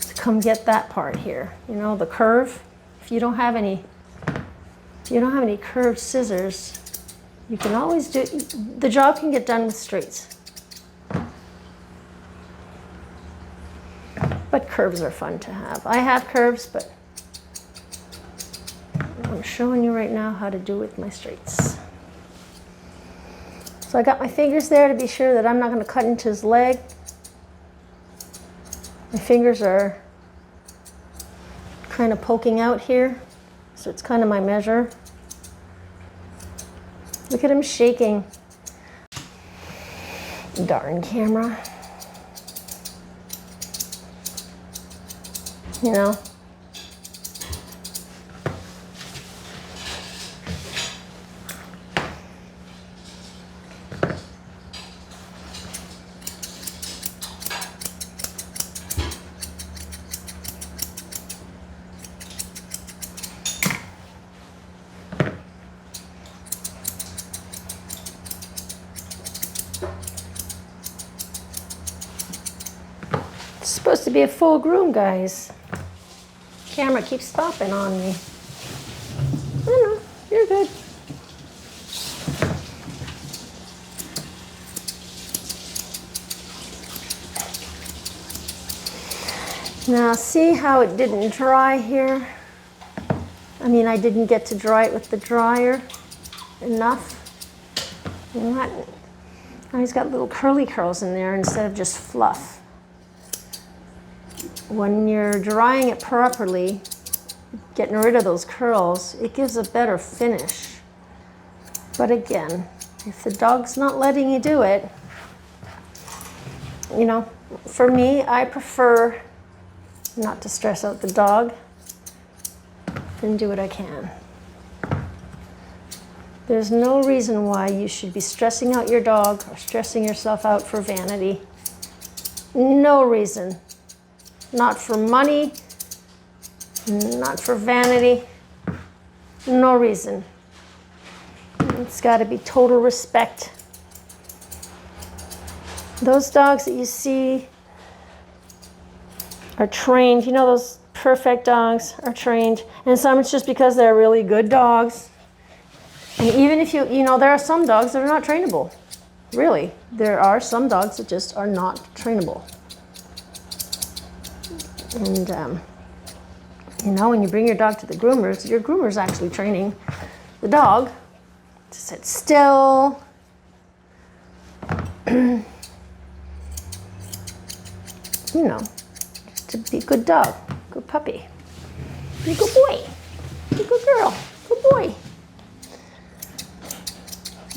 to come get that part here. You know, the curve. If you don't have any curved scissors, you can always do, the job can get done with straights. But curves are fun to have. I have curves, but I'm showing you right now how to do with my straights. So I got my fingers there to be sure that I'm not going to cut into his leg. My fingers are kind of poking out here, so it's kind of my measure. Look at him shaking. Darn camera. You know? It's supposed to be a full groom, guys. Camera keeps stopping on me. I don't know, you're good. Now see how it didn't dry here? I mean, I didn't get to dry it with the dryer enough. Now he's got little curly curls in there instead of just fluff. When you're drying it properly, getting rid of those curls, it gives a better finish. But again, if the dog's not letting you do it, you know, for me, I prefer not to stress out the dog and do what I can. There's no reason why you should be stressing out your dog or stressing yourself out for vanity. No reason. Not for money, not for vanity, no reason. It's got to be total respect. Those dogs that you see are trained. You know, those perfect dogs are trained. And some it's just because they're really good dogs. And even if you know, there are some dogs that are not trainable. Really, there are some dogs that just are not trainable. And, you know, when you bring your dog to the groomers, your groomer's actually training the dog to sit still. You know, just to be a good dog, good puppy, be a good boy, be a good girl, good boy.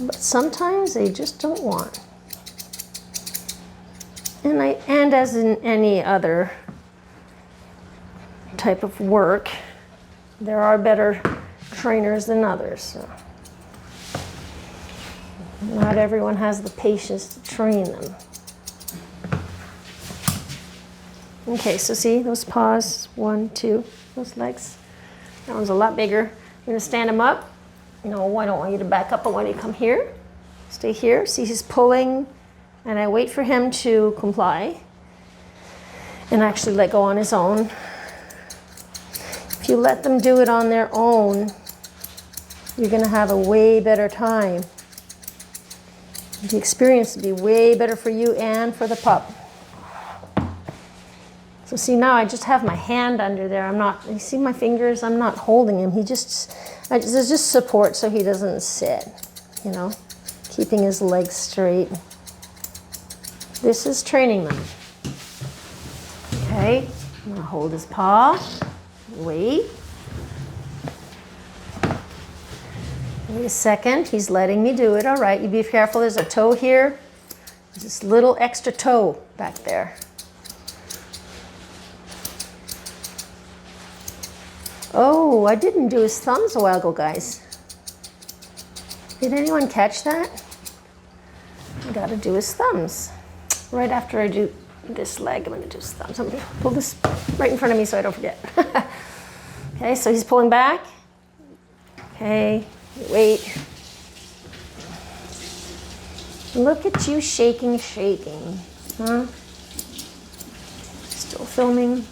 But sometimes they just don't want. And as in any other type of work, there are better trainers than others. So not everyone has the patience to train them. Okay, so see those paws, 1, 2, those legs. That one's a lot bigger. I'm gonna stand him up. No, I don't want you to back up. I want you to come here. Stay here. See, he's pulling, and I wait for him to comply and actually let go on his own. If you let them do it on their own, you're gonna have a way better time. The experience will be way better for you and for the pup. So see, now I just have my hand under there. I'm not, you see my fingers? I'm not holding him. There's just support so he doesn't sit, you know, keeping his legs straight. This is training them. Okay, I'm gonna hold his paw. Wait. Wait a second, he's letting me do it. All right, you be careful, there's a toe here. There's this little extra toe back there. Oh, I didn't do his thumbs a while ago, guys. Did anyone catch that? I gotta do his thumbs. Right after I do this leg, I'm gonna do his thumbs. I'm gonna pull this right in front of me so I don't forget. Okay, so he's pulling back. Okay, wait. Look at you shaking. Huh? Still filming.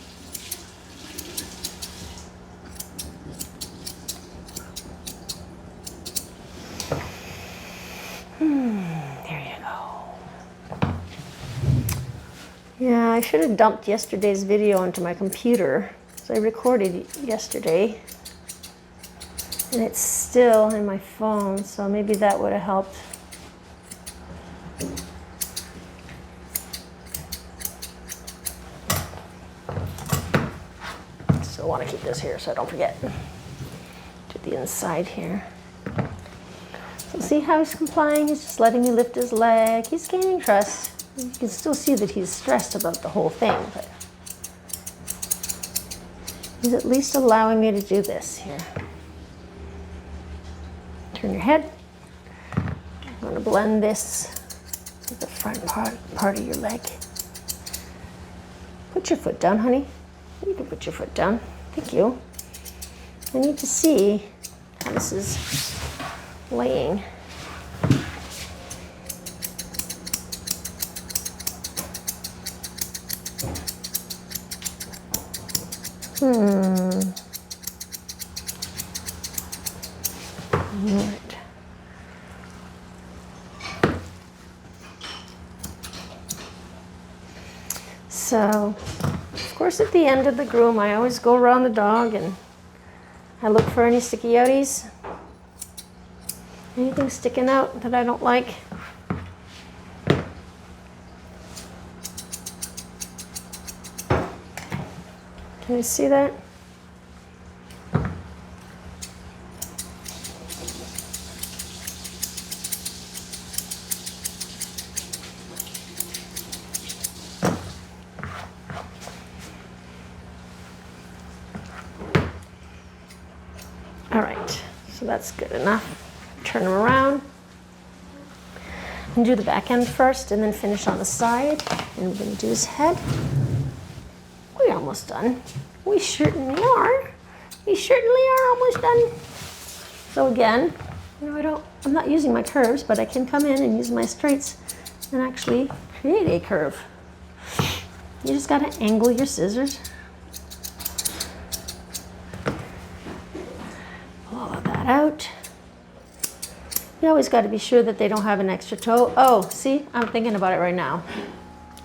There you go. Yeah, I should have dumped yesterday's video onto my computer. So I recorded yesterday. And it's still in my phone, so maybe that would have helped. Still want to keep this here so I don't forget. To the inside here. So see how he's complying? He's just letting me lift his leg. He's gaining trust. You can still see that he's stressed about the whole thing, but he's at least allowing me to do this here. Turn your head. I'm going to blend this with the front part of your leg. Put your foot down, honey. You can put your foot down. Thank you. I need to see how this is laying. Right. So, of course, at the end of the groom, I always go around the dog and I look for any sticky outies. Anything sticking out that I don't like. Can you see that? that's good enough. Turn him around. And do the back end first and then finish on the side. And we're going to do his head. We're almost done. We certainly are. We certainly are almost done. So again, you know, I'm not using my curves, but I can come in and use my straights and actually create a curve. You just got to angle your scissors. Pull all of that out. You always got to be sure that they don't have an extra toe. Oh, see, I'm thinking about it right now.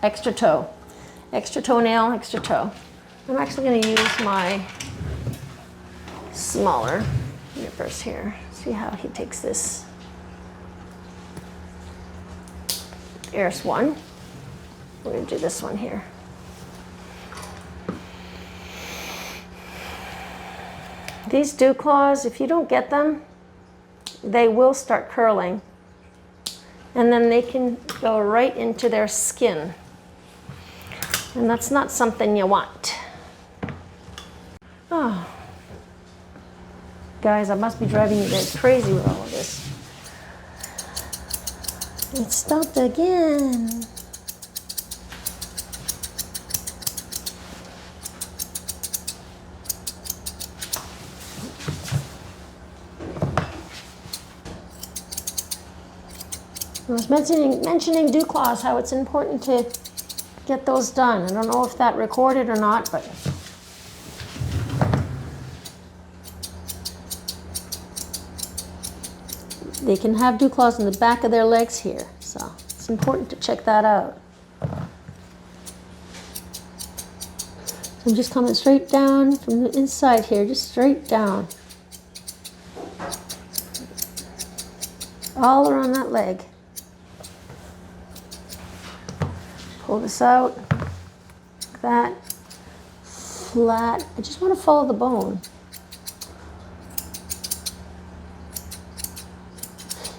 Extra toe. Extra toenail, extra toe. I'm actually going to use my smaller nippers here. See how he takes this. There's one. We're going to do this one here. These dew claws, if you don't get them, they will start curling. And then they can go right into their skin. And that's not something you want. Oh. Guys, I must be driving you guys crazy with all of this. It stopped again. I was mentioning dew claws, how it's important to get those done. I don't know if that recorded or not, but they can have dew claws in the back of their legs here, so it's important to check that out. So I'm just coming straight down from the inside here, just straight down. All around that leg. Pull this out, like that, flat. I just want to follow the bone.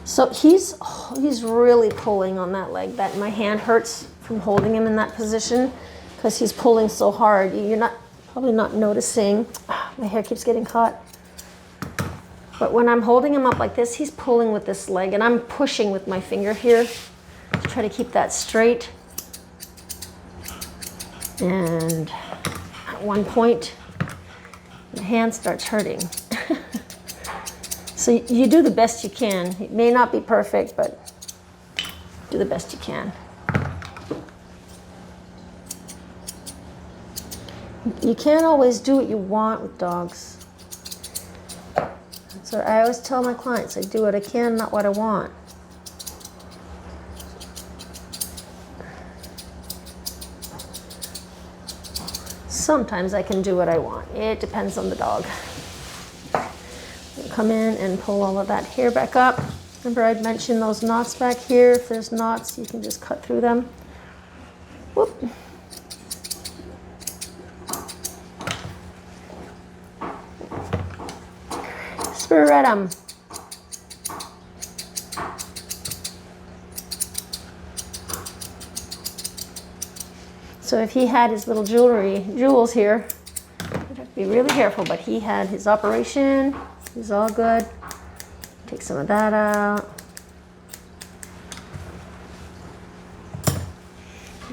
So he's really pulling on that leg. That my hand hurts from holding him in that position because he's pulling so hard. You're probably not noticing. My hair keeps getting caught. But when I'm holding him up like this, he's pulling with this leg, and I'm pushing with my finger here to try to keep that straight. And at one point, the hand starts hurting. So you do the best you can. It may not be perfect, but do the best you can. You can't always do what you want with dogs. So I always tell my clients, I do what I can, not what I want. Sometimes I can do what I want. It depends on the dog. Come in and pull all of that hair back up. Remember I'd mentioned those knots back here. If there's knots, you can just cut through them. Whoop. Spread them. So if he had his little jewels here, I'd have to be really careful, but he had his operation. He's all good. Take some of that out.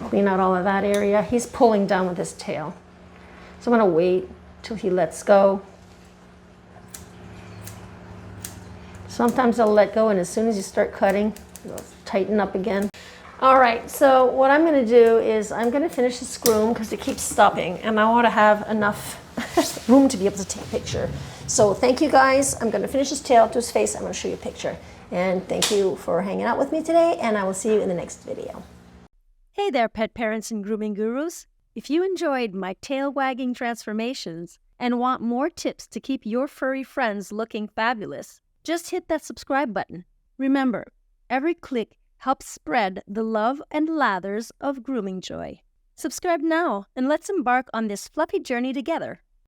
Clean out all of that area. He's pulling down with his tail. So I'm gonna wait till he lets go. Sometimes I'll let go, and as soon as you start cutting, it'll tighten up again. All right, so what I'm gonna do is I'm gonna finish this groom because it keeps stopping, and I wanna have enough room to be able to take a picture. So thank you guys. I'm gonna finish his tail to his face. I'm gonna show you a picture. And thank you for hanging out with me today, and I will see you in the next video. Hey there, pet parents and grooming gurus. If you enjoyed my tail-wagging transformations and want more tips to keep your furry friends looking fabulous, just hit that subscribe button. Remember, every click helps spread the love and lathers of grooming joy. Subscribe now, and let's embark on this fluffy journey together.